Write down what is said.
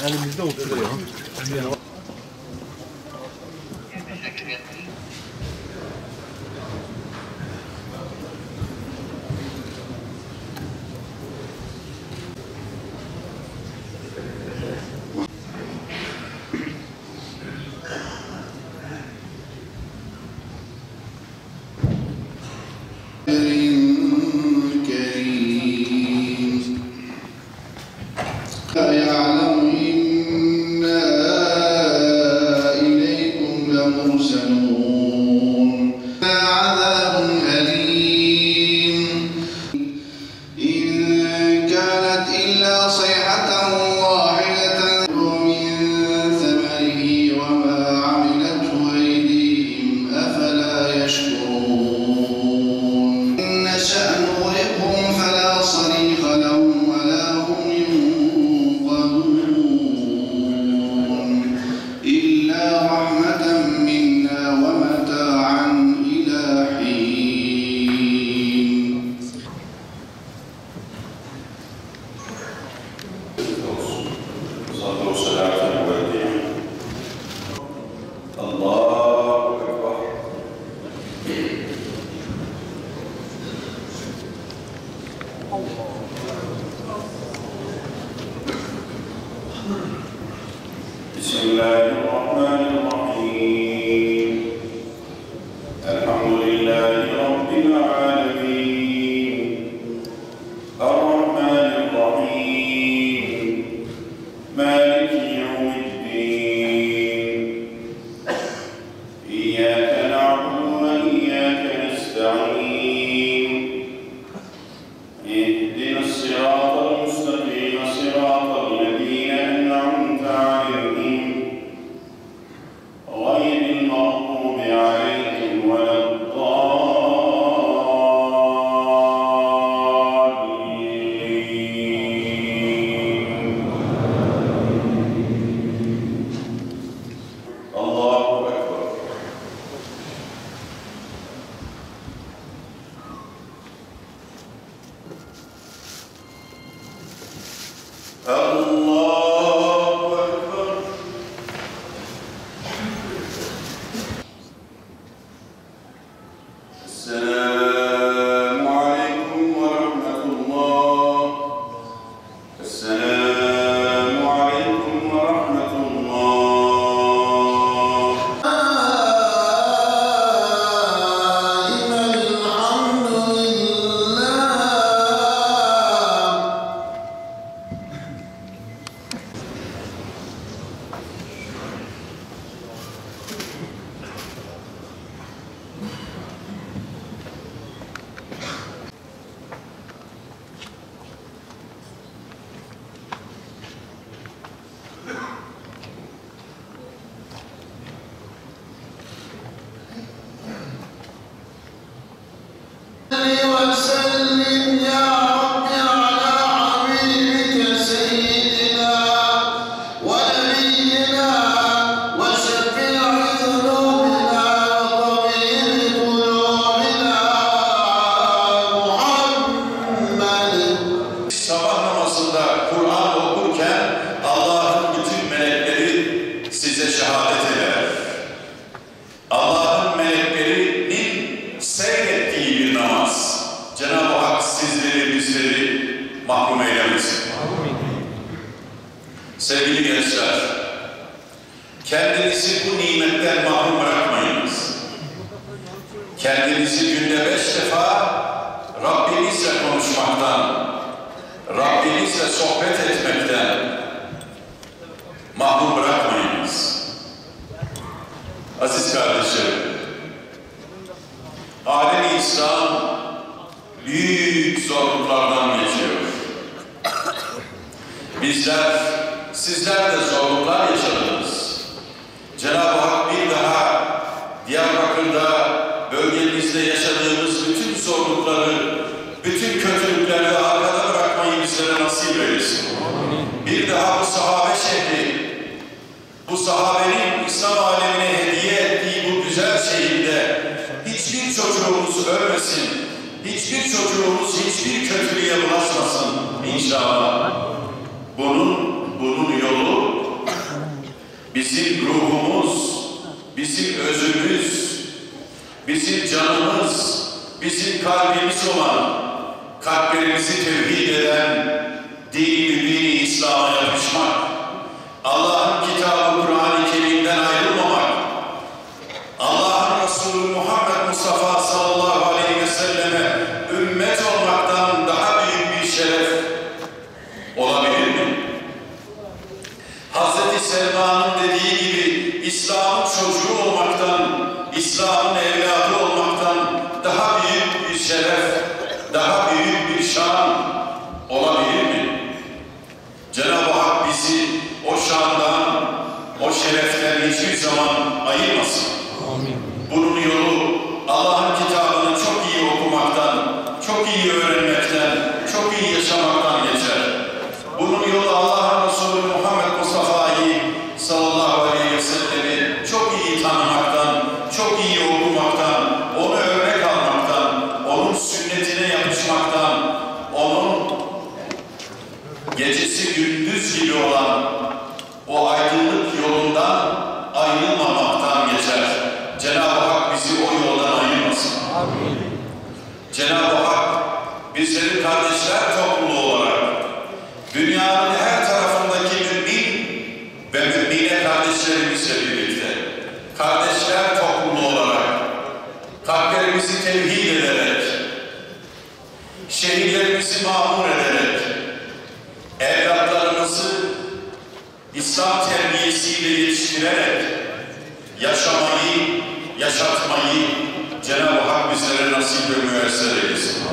Elimizde oturuyor. Sevgili gençler, kendinizi bu nimetten mahrum bırakmayınız. Kendinizi günde 5 defa Rabbinizle konuşmaktan, Rabbinizle sohbet etmekten mahrum bırakmayınız. Aziz kardeşlerim, alem-i İslam büyük zorluklardan geçiyor. Bizler, sizler de zorluklar yaşadınız. Cenab-ı Hak bir daha Diyarbakır'da, bölgemizde yaşadığımız bütün zorlukları, bütün kötülükleri arkada bırakmayı bizlere nasip eylesin. Bir daha bu sahabe şehri, bu sahabenin İslam alemine hediye ettiği bu güzel şehirde hiçbir çocuğumuz ölmesin, hiçbir çocuğumuz hiçbir kötülüğe bulaşmasın inşallah. Bunun yolu bizim ruhumuz, bizim özümüz, bizim canımız, bizim kalbimiz olan, kalplerimizi tevhid eden dini İslam'a yapışmak, Allah'ın kitabı Kur'an-ı Kerim'den ayrılmamak, Allah'ın Resulü Muhammed Mustafa sallallahu aleyhi ve selleme ümmet olmaktan daha büyük bir şeref olabilir mi? Hazreti Selma'nın dediği gibi İslam'ın çocuğu olmaktan, İslam'ın evladı olmaktan daha büyük bir şeref, daha büyük bir şan olabilir mi? Cenab-ı Hak bizi o şandan, o şereften hiçbir zaman ayırmasın. Amin. Bunun yolu Allah'ın kitabını çok iyi okumaktan, çok iyi öğrenmekten, çok iyi yaşamaktan geçer. Bunun yolu Allah'ın Resulü Muhammed Mustafa'yı sallallahu aleyhi ve sellem'i çok iyi tanımaktan, çok iyi okumaktan, onu örnek almaktan, onun sünnetine yapışmaktan, onun gecesi gündüz gibi olan o aydınlık yolundan ayrılmamaktan geçer. Cenab-ı Hak bizi o yoldan ayırmasın. Amin. Cenab-ı Hak bizleri kardeşler topluluğu olarak dünyanın her tarafındaki mümin ve mümine kardeşlerimizle birlikte kardeşler topluluğu olarak kalplerimizi tevhid ederek, şehirlerimizi mamur ederek, evlatlarımızı İslam terbiyesiyle yetiştirerek yaşamayı, yaşatmayı Cenab-ı Hak bizlere nasip ve müyesser eylesin.